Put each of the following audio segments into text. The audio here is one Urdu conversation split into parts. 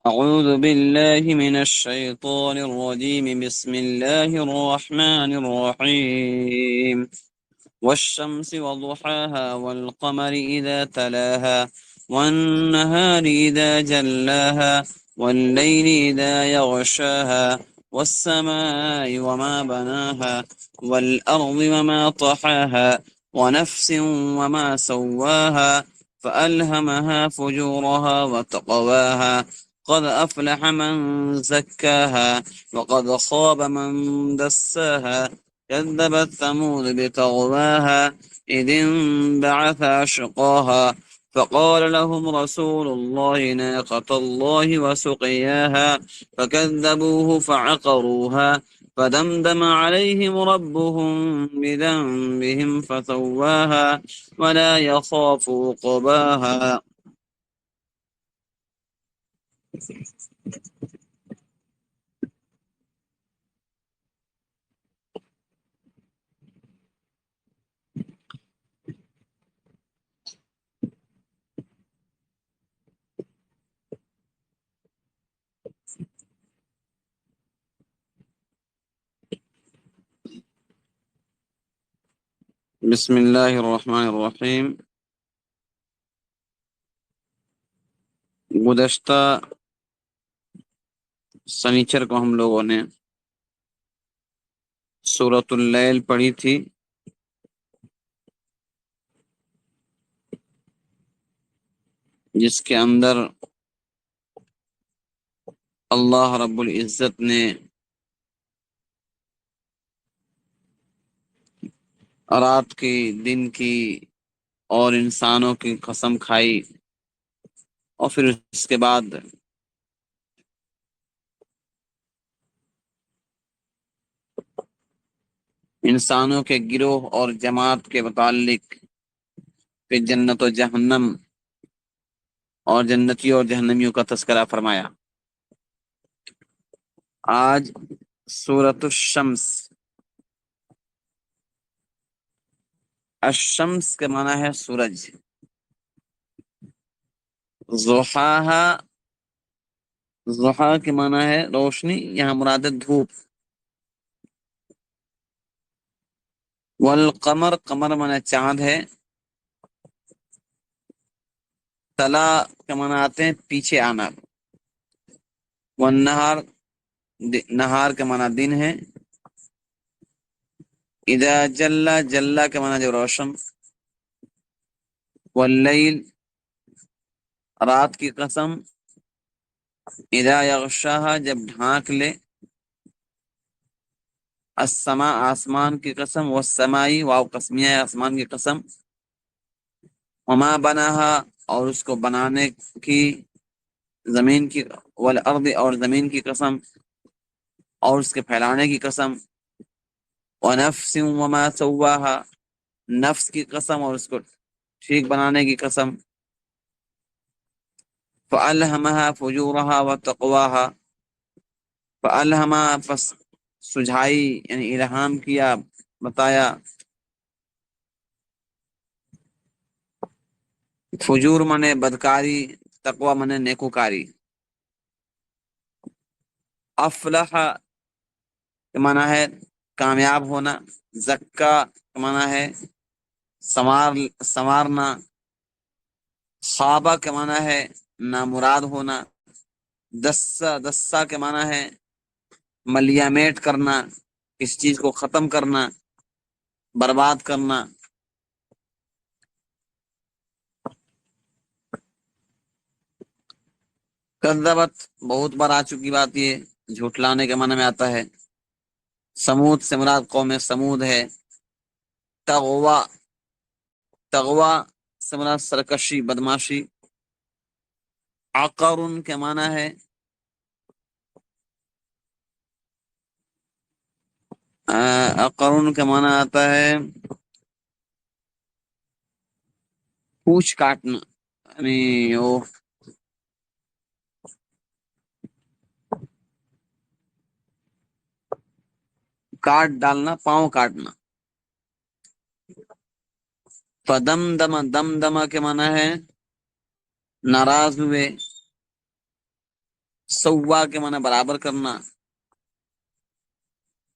أعوذ بالله من الشيطان الرجيم. بسم الله الرحمن الرحيم. والشمس وضحاها والقمر إذا تلاها والنهار إذا جلاها والليل إذا يغشاها والسماء وما بناها والأرض وما طحاها ونفس وما سواها فألهمها فجورها وتقواها قد أفلح من زكاها وقد خاب من دساها كذبت ثمود بطغواها إذ انبعث أشقاها فقال لهم رسول الله ناقة الله وسقياها فكذبوه فعقروها فدمدم عليهم ربهم بذنبهم فسواها ولا يخاف عقباها. بسم اللہ الرحمن الرحیم. گزشتہ سنیچر کو ہم لوگوں نے سورۃ اللیل پڑھی تھی، جس کے اندر اللہ رب العزت نے رات کی، دن کی اور انسانوں کی قسم کھائی، اور پھر اس کے بعد انسانوں کے گروہ اور جماعت کے متعلق پھر جنت و جہنم اور جنتیوں اور جہنمیوں کا تذکرہ فرمایا. آج سورۃ الشمس. الشمس کے معنی ہے سورج. ضحاہا، ضحا کے معنی ہے روشنی، یہاں مراد ہے دھوپ. والقمر، قمر معنی چاند ہے. تلا کے معنی آتے ہیں پیچھے آنا. والنہار، نہار کے معنی دن ہے. اذا جلا، جلا کے معنی جو روشن. واللیل، رات کی قسم. اذا یغشاہا، جب ڈھانک لے. السماء، آسمان کی قسم. والسمائی، واو قسمیہ ہے، آسمان کی قسم. وما بناہا، اور اس کو بنانے کی، زمین کی. والارض، اور زمین کی قسم اور اس کے پھیلانے کی قسم. ونفس وما سواہا، نفس کی قسم اور اس کو ٹھیک بنانے کی قسم. فألہمها فجورها وتقواها، فألہمها، پس سجھائی یعنی الہام کیا، بتایا. فجور منے بدکاری، تقوی منے نیکوکاری. افلح کا معنی ہے کامیاب ہونا. زکا کا معنی ہے سنوارنا. خوابہ کا معنی ہے نامراد ہونا. دسا کے معنی ہے ملیامیٹ کرنا، کسی چیز کو ختم کرنا، برباد کرنا. کذبت، بہت بار آ چکی بات، یہ جھوٹلانے کے معنی میں آتا ہے. سمود سے مراد قوم سمود ہے. تغوا، تغوا سے مراد سرکشی، بدماشی. عقرن کے معنی ہے عقرن کے معنی آتا ہے پوچھ کاٹنا، یعنی وہ کاٹ ڈالنا، پاؤں کاٹنا. فدمدم، دمدمہ کے معنی ہے ناراض ہوئے. سوا کے معنی برابر کرنا،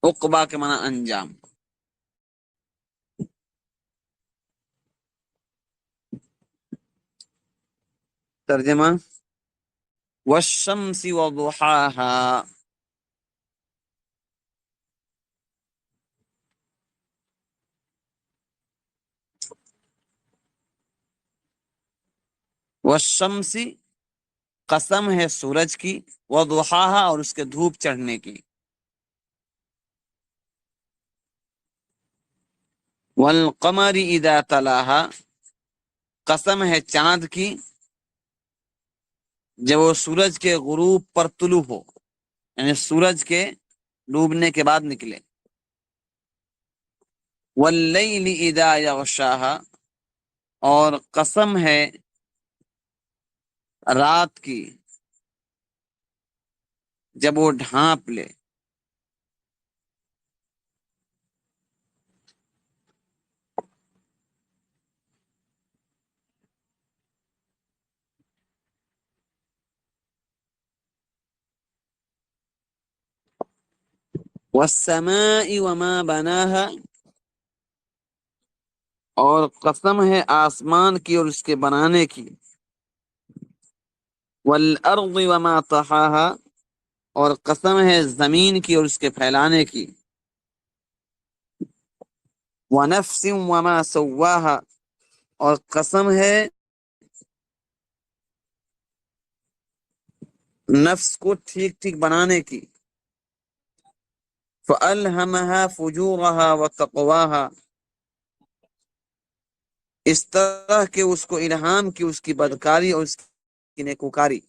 عقبہ کے معنی انجام۔ ترجمہ: والشمس وضحاها، والشمس قسم ہے سورج کی، وضحاها اور اس کے دھوپ چڑھنے کی، والقمر اذا تلاها قسم ہے چاند کی جب وہ سورج کے غروب پر طلوع ہو، یعنی سورج کے ڈوبنے کے بعد نکلے، واللیل اذا یغشاها اور قسم ہے رات کی جب وہ ڈھانپ لے، والسماء وما بناها اور قسم ہے آسمان کی اور اس کے بنانے کی، والارض وما طحاها اور قسم ہے زمین کی اور اس کے پھیلانے کی، ونفس وما سواها اور قسم ہے نفس کو ٹھیک ٹھیک بنانے کی، فألهمها فجورها وتقواها اس طرح کہ اس کو الہام کی اس کی بدکاری اور اس کی نیکوکاری،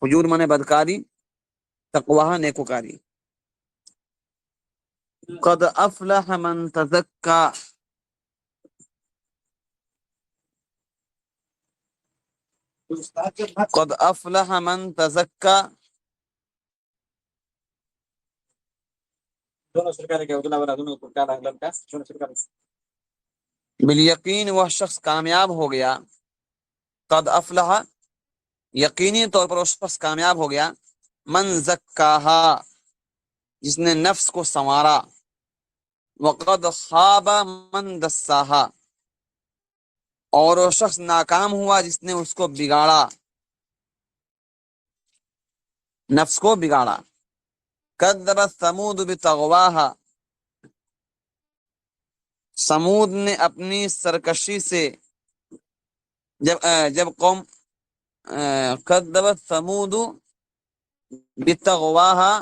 فجور مانے بدکاری، تقواہ نیکوکاری۔ قد افلح من تزکا قد افلح من تزکا بالیقین وہ شخص کامیاب ہو گیا، قد افلح یقینی طور پر وہ شخص کامیاب ہو گیا، من زکاہا جس نے نفس کو سنوارا، وقد خاب من دساہا اور وہ شخص ناکام ہوا جس نے اس کو بگاڑا، نفس کو بگاڑا۔ کذبت ثمود بطغواہا سمود نے اپنی سرکشی سے جب قوم کذبت ثمود بطغواہا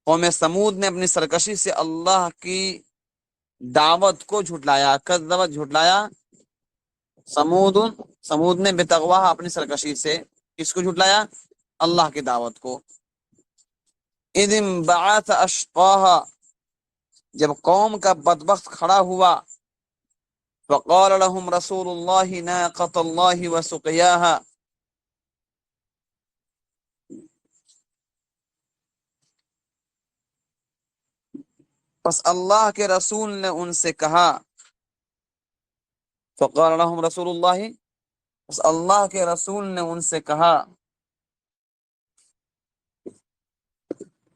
قوم سمود نے اپنی سرکشی سے اللہ کی دعوت کو جھٹلایا، کذبت جھٹلایا، سمود نے بتغواہا اپنی سرکشی سے کس کو جھٹلایا؟ اللہ کی دعوت کو۔ اذ انبعث اشقاها جب قوم کا بدبخت کھڑا ہوا، فقال لهم رسول اللہ ناقۃ اللہ وسقیاها پس اللہ کے رسول نے ان سے کہا، فقال لهم رسول اللہ پس اللہ کے رسول نے ان سے کہا،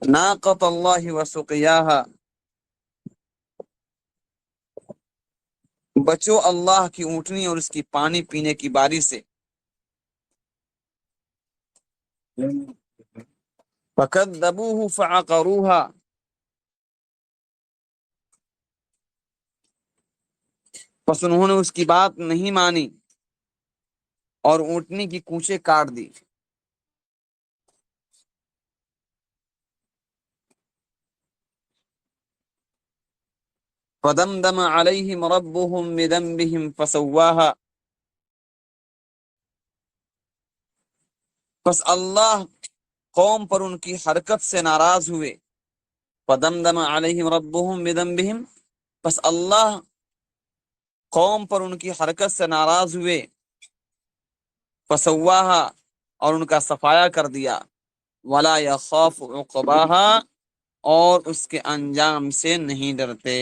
ناقۃ اللہ وسقیاها بچو اللہ کی اونٹنی اور اس کی پانی پینے کی باری سے، فکذبوہ فعقروها پس انہوں نے اس کی بات نہیں مانی اور اونٹنی کی کونچیں کاٹ دی۔ فدمدم علیہم ربهم بذنبهم فسواها پس اللہ قوم پر ان کی حرکت سے ناراض ہوئے، فدمدم علیہم ربهم بذنبهم پس اللہ قوم پر ان کی حرکت سے ناراض ہوئے، فسواها اور ان کا صفایا کر دیا، ولا یخاف عقباها اور اس کے انجام سے نہیں ڈرتے۔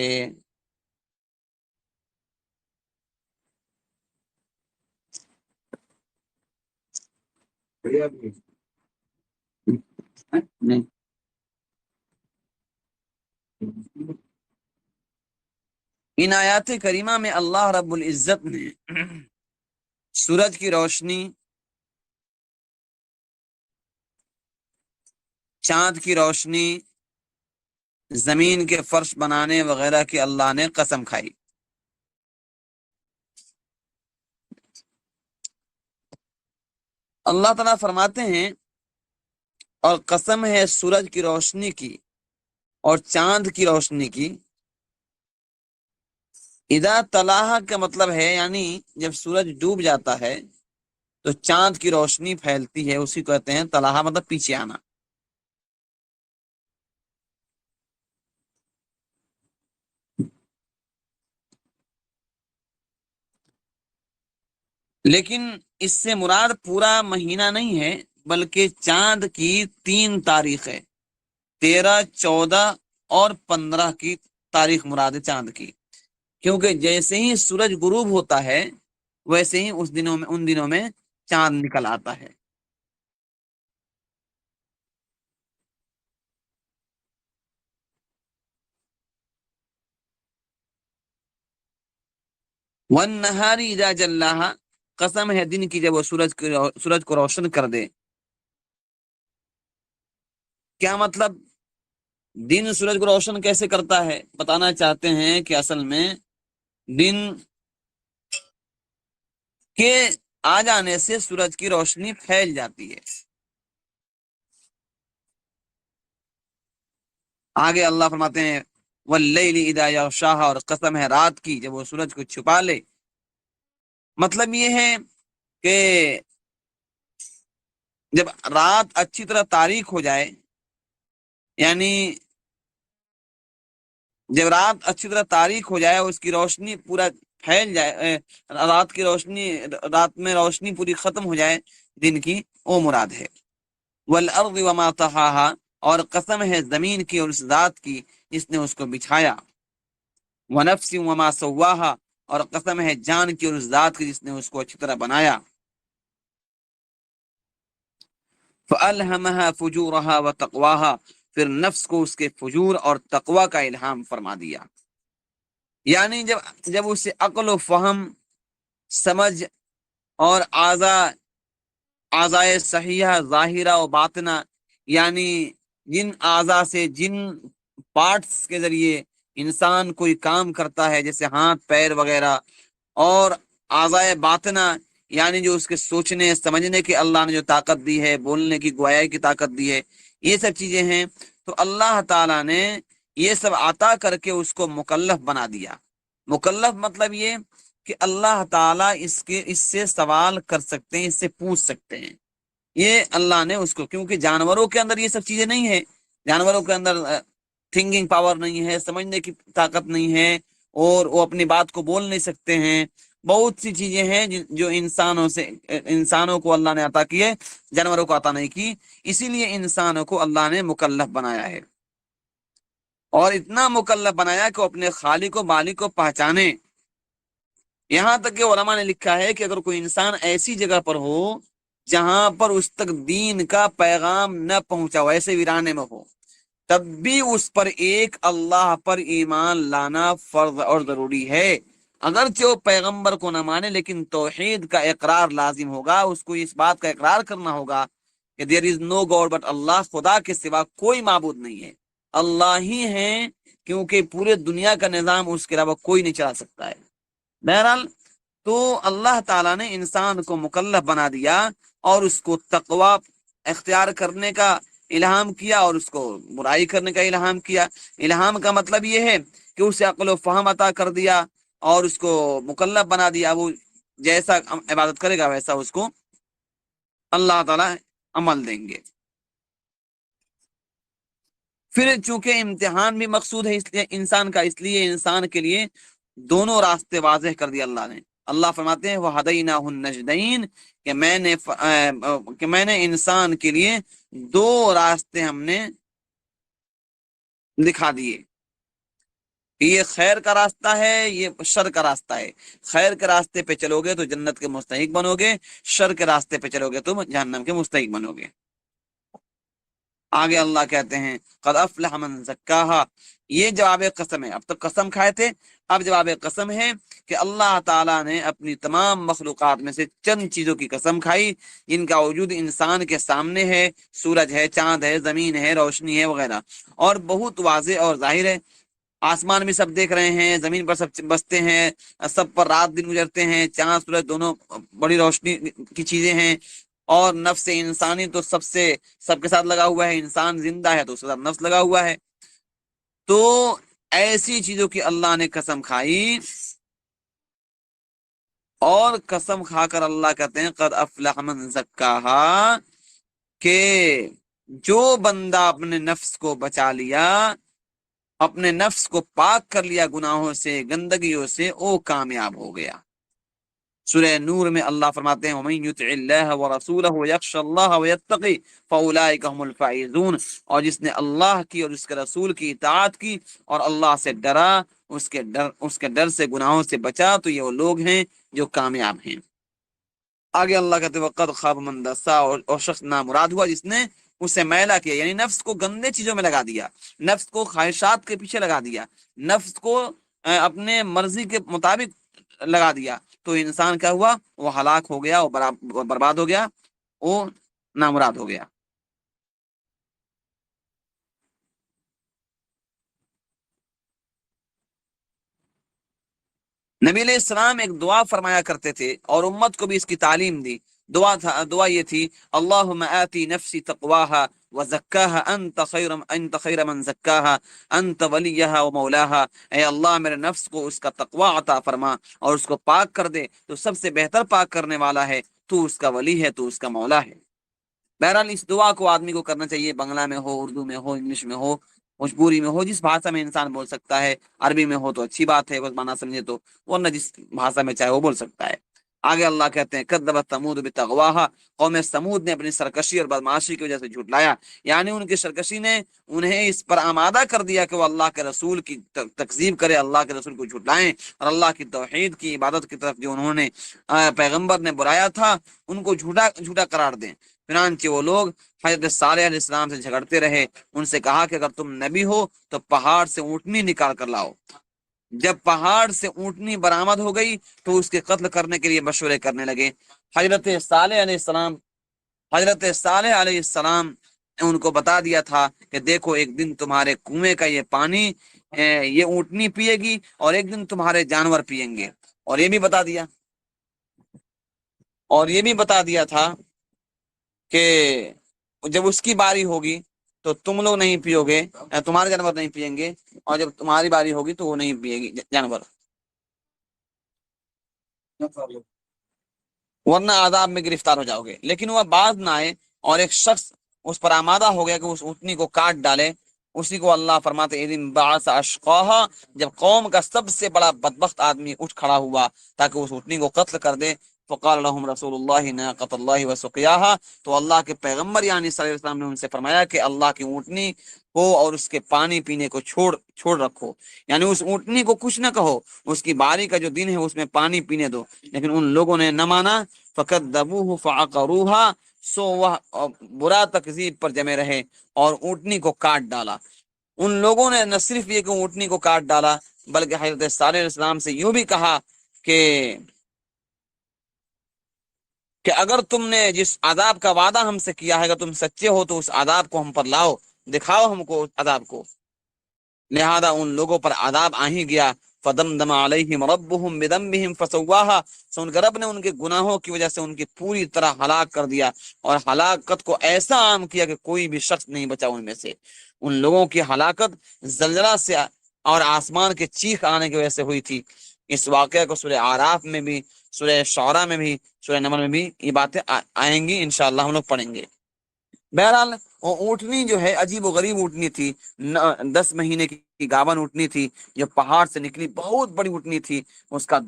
نہیں، ان آیات کریمہ میں اللہ رب العزت نے سورج کی روشنی، چاند کی روشنی، زمین کے فرش بنانے وغیرہ کی اللہ نے قسم کھائی۔ اللہ تعالیٰ فرماتے ہیں اور قسم ہے سورج کی روشنی کی اور چاند کی روشنی کی۔ اذا طلاہا کا مطلب ہے یعنی جب سورج ڈوب جاتا ہے تو چاند کی روشنی پھیلتی ہے، اسی کو کہتے ہیں طلاہا، مطلب پیچھے آنا۔ لیکن اس سے مراد پورا مہینہ نہیں ہے، بلکہ چاند کی 3 تاریخ ہے، 13، 14 اور 15 کی تاریخ مراد ہے چاند کی، کیونکہ جیسے ہی سورج غروب ہوتا ہے ویسے ہی ان دنوں میں چاند نکل آتا ہے۔ وَالنَّهَارِ اذا جلاها، قسم ہے دن کی جب وہ سورج کو روشن کر دے۔ کیا مطلب؟ دن سورج کو روشن کیسے کرتا ہے؟ بتانا چاہتے ہیں کہ اصل میں دن کے آ جانے سے سورج کی روشنی پھیل جاتی ہے۔ آگے اللہ فرماتے ہیں وَاللَّيْلِ اذا یغشاها، اور قسم ہے رات کی جب وہ سورج کو چھپا لے۔ مطلب یہ ہے کہ جب رات اچھی طرح تاریک ہو جائے، یعنی جب رات اچھی طرح تاریک ہو جائے اور اس کی روشنی پورا پھیل جائے، رات میں روشنی پوری ختم ہو جائے دن کی، وہ مراد ہے۔ والارض وما طحاها، اور قسم ہے زمین کی اور اس ذات کی جس نے اس کو بچھایا۔ ونفس وما سواها، اور قسم ہے جان کی اور اس ذات کی جس نے اس کو اچھی طرح بنایا۔ فألهمها فجورها وتقواها، پھر نفس کو اس کے فجور اور تقوی کا الہام فرما دیا، یعنی جب اسے عقل و فہم، سمجھ اور اعضائے صحیحہ ظاہرہ و باطنہ، یعنی جن اعضاء سے، جن پارٹس کے ذریعے انسان کوئی کام کرتا ہے جیسے ہاتھ پیر وغیرہ، اور اعضائے باطنہ یعنی جو اس کے سوچنے سمجھنے کی اللہ نے جو طاقت دی ہے، بولنے کی گویائی کی طاقت دی ہے، یہ سب چیزیں ہیں، تو اللہ تعالیٰ نے یہ سب عطا کر کے اس کو مکلف بنا دیا۔ مکلف مطلب یہ کہ اللہ تعالیٰ اس سے سوال کر سکتے ہیں، اس سے پوچھ سکتے ہیں، یہ اللہ نے اس کو، کیونکہ جانوروں کے اندر یہ سب چیزیں نہیں ہے، جانوروں کے اندر تھنکنگ پاور نہیں ہے، سمجھنے کی طاقت نہیں ہے، اور وہ اپنی بات کو بول نہیں سکتے ہیں، بہت سی چیزیں ہیں جو انسانوں کو اللہ نے عطا کی ہے، جانوروں کو عطا نہیں کی، اسی لیے انسانوں کو اللہ نے مکلف بنایا ہے، اور اتنا مکلف بنایا کہ وہ اپنے خالق و مالک کو پہچانے۔ یہاں تک کہ علماء نے لکھا ہے کہ اگر کوئی انسان ایسی جگہ پر ہو جہاں پر اس تک دین کا پیغام نہ پہنچا ہو، ایسے ویرانے میں ہو، تب بھی اس پر ایک اللہ پر ایمان لانا فرض اور ضروری ہے، اگرچہ وہ پیغمبر کو نہ مانے، لیکن توحید کا اقرار لازم ہوگا، اس کو اس بات کا اقرار کرنا ہوگا کہ دیر از نو گاڈ بٹ اللہ، خدا کے سوا کوئی معبود نہیں ہے، اللہ ہی ہیں، کیونکہ پورے دنیا کا نظام اس کے علاوہ کوئی نہیں چلا سکتا ہے۔ بہرحال تو اللہ تعالیٰ نے انسان کو مکلف بنا دیا اور اس کو تقوی اختیار کرنے کا الہام کیا اور اس کو برائی کرنے کا الہام کیا۔ الہام کا مطلب یہ ہے کہ اسے عقل و فہم عطا کر دیا اور اس کو مکلف بنا دیا، وہ جیسا عبادت کرے گا ویسا اس کو اللہ تعالیٰ عمل دیں گے۔ پھر چونکہ امتحان بھی مقصود ہے اس لیے انسان کا، اس لیے انسان کے لیے دونوں راستے واضح کر دیا اللہ نے۔ اللہ فرماتے ہیں وَهَدَيْنَاهُ النَّجْدَيْنِ، کہ میں نے انسان کے لیے 2 راستے ہم نے دکھا دیے، یہ خیر کا راستہ ہے، یہ شر کا راستہ ہے۔ خیر کے راستے پہ چلو گے تو جنت کے مستحق بنو گے، شر کے راستے پہ چلو گے تو جہنم کے مستحق بنو گے۔ آگے اللہ کہتے ہیں قد افلح من زکاہا، یہ جواب قسم ہے، اب تک قسم کھائے تھے، اب جواب قسم ہے کہ اللہ تعالیٰ نے اپنی تمام مخلوقات میں سے چند چیزوں کی قسم کھائی جن کا وجود انسان کے سامنے ہے، سورج ہے، چاند ہے، زمین ہے، روشنی ہے وغیرہ، اور بہت واضح اور ظاہر ہے۔ آسمان بھی سب دیکھ رہے ہیں، زمین پر سب بستے ہیں، سب پر رات دن گزرتے ہیں، چاند سورج دونوں بڑی روشنی کی چیزیں ہیں، اور نفس انسانی تو سب کے ساتھ لگا ہوا ہے، انسان زندہ ہے تو اس کے ساتھ نفس لگا ہوا ہے۔ تو ایسی چیزوں کی اللہ نے قسم کھائی، اور قسم کھا کر اللہ کہتے ہیں قد افلح من زکاہا، کہ جو بندہ اپنے نفس کو بچا لیا، اپنے نفس کو پاک کر لیا گناہوں سے، گندگیوں سے، وہ کامیاب ہو گیا۔ سورہ نور میں اللہ فرماتے ہیں وَمَن يُطِعِ اللَّهَ وَرَسُولَهُ وَيَخْشَ اللَّهَ وَيَتَّقِ فَأُولَٰئِكَ هُمُ الْفَائِزُونَ، اور جس نے اللہ کی اور اس کے رسول کی اطاعت کی اور اللہ سے ڈرا، اس کے ڈر سے، گناہوں سے بچا، تو یہ وہ لوگ ہیں جو کامیاب ہیں۔ آگے اللہ کہتے ہیں وَقَدْ خَابَ مَن دَسَّاهَا، اور شخص نامراد ہوا جس نے اسے میلا کیا، یعنی نفس کو گندے چیزوں میں لگا دیا، نفس کو خواہشات کے پیچھے لگا دیا، نفس کو اپنے مرضی کے مطابق لگا دیا، تو انسان کیا ہوا؟ وہ ہلاک ہو گیا، وہ برباد ہو گیا، وہ نامراد ہو گیا۔ نبی علیہ السلام ایک دعا فرمایا کرتے تھے اور امت کو بھی اس کی تعلیم دی۔ دعا یہ تھی اللہم آتی نفسی تقواہا وزکاہا انت خیر من زکاہا انت ولیہا و مولاہا، اے اللہ میرے نفس کو اس کا تقوی عطا فرما اور اس کو پاک کر دے، تو سب سے بہتر پاک کرنے والا ہے، تو اس کا ولی ہے، تو اس کا مولا ہے۔ بہرحال اس دعا کو آدمی کو کرنا چاہیے، بنگلہ میں ہو، اردو میں ہو، انگلش میں ہو، بھوجپوری میں ہو، جس بھاشا میں انسان بول سکتا ہے، عربی میں ہو تو اچھی بات ہے، بس مانا سمجھے تو، ورنہ جس بھاشا میں چاہے وہ بول سکتا ہے۔ آگے اللہ کہتے ہیں کذبت ثمود بطغواہا، قوم سمود نے اپنی سرکشی اور بدمعاشی کی وجہ سے جھٹلایا، یعنی ان کی سرکشی نے انہیں اس پر آمادہ کر دیا کہ وہ اللہ کے رسول کی تکذیب کرے، اللہ کے رسول کو جھٹلائیں، اور اللہ کی توحید کی عبادت کی طرف جو انہوں نے پیغمبر نے بلایا تھا ان کو جھوٹا قرار دیں۔ چنانچہ وہ لوگ حضرت صالح علیہ السلام سے جھگڑتے رہے، ان سے کہا کہ اگر تم نبی ہو تو پہاڑ سے اونٹنی نکال کر لاؤ۔ جب پہاڑ سے اونٹنی برآمد ہو گئی تو اس کے قتل کرنے کے لیے مشورے کرنے لگے۔ حضرت صالح علیہ السلام نے ان کو بتا دیا تھا کہ دیکھو ایک دن تمہارے کنویں کا یہ پانی یہ اونٹنی پیے گی، اور ایک دن تمہارے جانور پیئیں گے، اور یہ بھی بتا دیا تھا کہ جب اس کی باری ہوگی تو تم لوگ نہیں پیو گے، تمہارے جانور نہیں پیئیں گے، اور جب تمہاری باری ہوگی تو وہ نہیں پیے گی جانور، ورنہ عذاب میں گرفتار ہو جاؤ گے۔ لیکن وہ باز نہ آئے اور ایک شخص اس پر آمادہ ہو گیا کہ اس اونٹنی کو کاٹ ڈالے، اسی کو اللہ فرماتے اذن بعث اشقاہا، جب قوم کا سب سے بڑا بدبخت آدمی اٹھ کھڑا ہوا تاکہ اس اونٹنی کو قتل کر دے، فقال لهم رسول اللہ ناقۃ اللہ وسقیاہا، تو اللہ کے پیغمبر یعنی صلی اللہ علیہ وسلم نے ان سے فرمایا کہ اللہ کی اونٹنی کو اور اس کے پانی پینے کو چھوڑ رکھو، یعنی اس اونٹنی کو کچھ نہ کہو، اس کی باری کا جو دن ہے اس میں پانی پینے دو۔ لیکن ان لوگوں نے نہ مانا، فکذبوہ فعقروہا، سو وہ برا تکذیب پر جمے رہے اور اونٹنی کو کاٹ ڈالا۔ ان لوگوں نے نہ صرف یہ کہ اونٹنی کو کاٹ ڈالا، بلکہ حضرت صالح علیہ السلام سے یوں بھی کہا کہ اگر تم نے جس عذاب کا وعدہ ہم سے کیا ہے، اگر تم سچے ہو تو اس عذاب کو ہم پر لاؤ، دکھاؤ ہم کو عذاب کو۔ لہذا ان لوگوں پر عذاب آ ہی گیا، فدمدم علیہم ربہم بذنبہم فسواہا، سو ان کے رب نے ان کے گناہوں کی وجہ سے ان کی پوری طرح ہلاک کر دیا، اور ہلاکت کو ایسا عام کیا کہ کوئی بھی شخص نہیں بچا ان میں سے۔ ان لوگوں کی ہلاکت زلزلہ سے اور آسمان کے چیخ آنے کی وجہ سے ہوئی تھی۔ اس واقعہ کو سورہ اعراف میں بھی، سورہ شعراء میں بھی، سورہ نمل میں بھی یہ باتیں آئیں گی، انشاءاللہ ہم لوگ پڑھیں گے۔ بہرحال وہ اونٹنی جو ہے عجیب و غریب اونٹنی تھی، 10 مہینے کی گاون اونٹنی تھی جو پہاڑ سے نکلی، بہت بڑی اونٹنی تھی، اس کا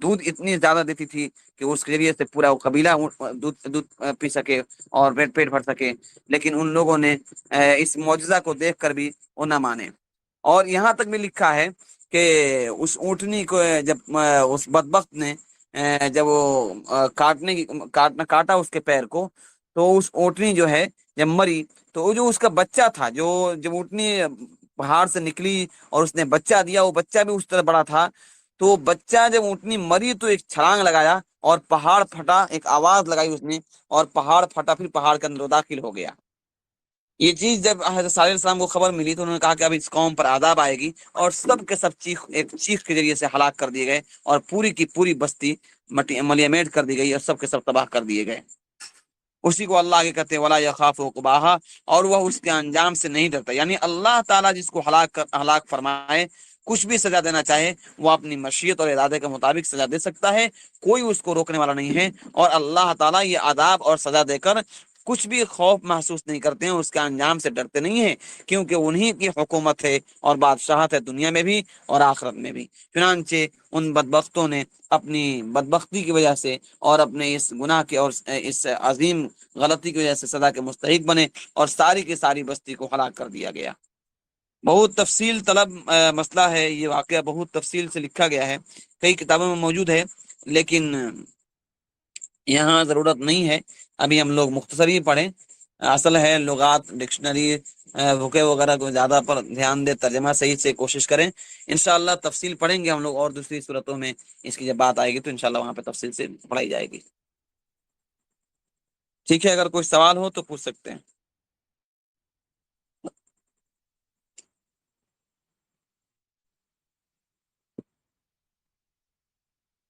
دودھ اتنی زیادہ دیتی تھی کہ اس کے ذریعے سے پورا وہ قبیلہ دودھ پی سکے اور پیٹ بھر سکے۔ لیکن ان لوگوں نے اس معجزہ کو دیکھ کر بھی وہ نہ مانے، اور یہاں تک بھی لکھا ہے کہ اس اونٹنی کو جب اس بدبخت نے جب وہ کاٹا اس کے پیر کو، تو اس اونٹنی جو ہے جب مری تو وہ جو اس کا بچہ تھا، جو جب اونٹنی پہاڑ سے نکلی اور اس نے بچہ دیا، وہ بچہ بھی اس طرح بڑا تھا، تو بچہ جب اونٹنی مری تو ایک چھلانگ لگایا اور پہاڑ پھٹا، ایک آواز لگائی اس نے اور پہاڑ پھٹا، پھر پہاڑ کے اندر داخل ہو گیا۔ یہ چیز جب حضرت صالح علیہ السلام کو خبر ملی تو انہوں نے کہا کہ اب اس قوم پر عذاب آئے گی، اور سب کے سب ایک چیخ کے ذریعے سے ہلاک کر دیے گئے، اور پوری کی پوری بستی ملیا میٹ کر دی گئی اور سب کے سب تباہ کر دیے گئے۔ اسی کو اللہ آگے کہتے ہیں ولا یخاف عقباہا، اور وہ اس کے انجام سے نہیں ڈرتا، یعنی اللہ تعالیٰ جس کو ہلاک فرمائے، کچھ بھی سزا دینا چاہے وہ اپنی مشیت اور ارادے کے مطابق سزا دے سکتا ہے، کوئی اس کو روکنے والا نہیں ہے، اور اللہ تعالیٰ یہ عذاب اور سزا دے کر کچھ بھی خوف محسوس نہیں کرتے ہیں، اس کے انجام سے ڈرتے نہیں ہیں، کیونکہ انہی کی حکومت ہے اور بادشاہت ہے، دنیا میں بھی اور آخرت میں بھی۔ چنانچہ ان بدبختوں نے اپنی بدبختی کی وجہ سے اور اپنے اس گناہ کے اور اس عظیم غلطی کی وجہ سے سزا کے مستحق بنے، اور ساری کی ساری بستی کو ہلاک کر دیا گیا۔ بہت تفصیل طلب مسئلہ ہے، یہ واقعہ بہت تفصیل سے لکھا گیا ہے، کئی کتابوں میں موجود ہے، لیکن یہاں ضرورت نہیں ہے، ابھی ہم لوگ مختصر ہی پڑھیں۔ اصل ہے لغات، ڈکشنری، بھوکے وغیرہ کو زیادہ پر دھیان دے، ترجمہ صحیح سے کوشش کریں۔ انشاءاللہ تفصیل پڑھیں گے ہم لوگ، اور دوسری صورتوں میں اس کی جب بات آئے گی تو انشاءاللہ وہاں پہ تفصیل سے پڑھائی جائے گی۔ ٹھیک ہے، اگر کوئی سوال ہو تو پوچھ سکتے ہیں۔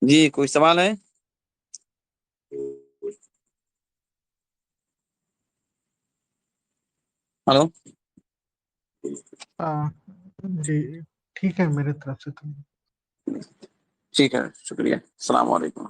جی کوئی سوال ہے؟ ہلو؟ جی ٹھیک ہے، میرے طرف سے تو ٹھیک ہے، شکریہ، السلام علیکم۔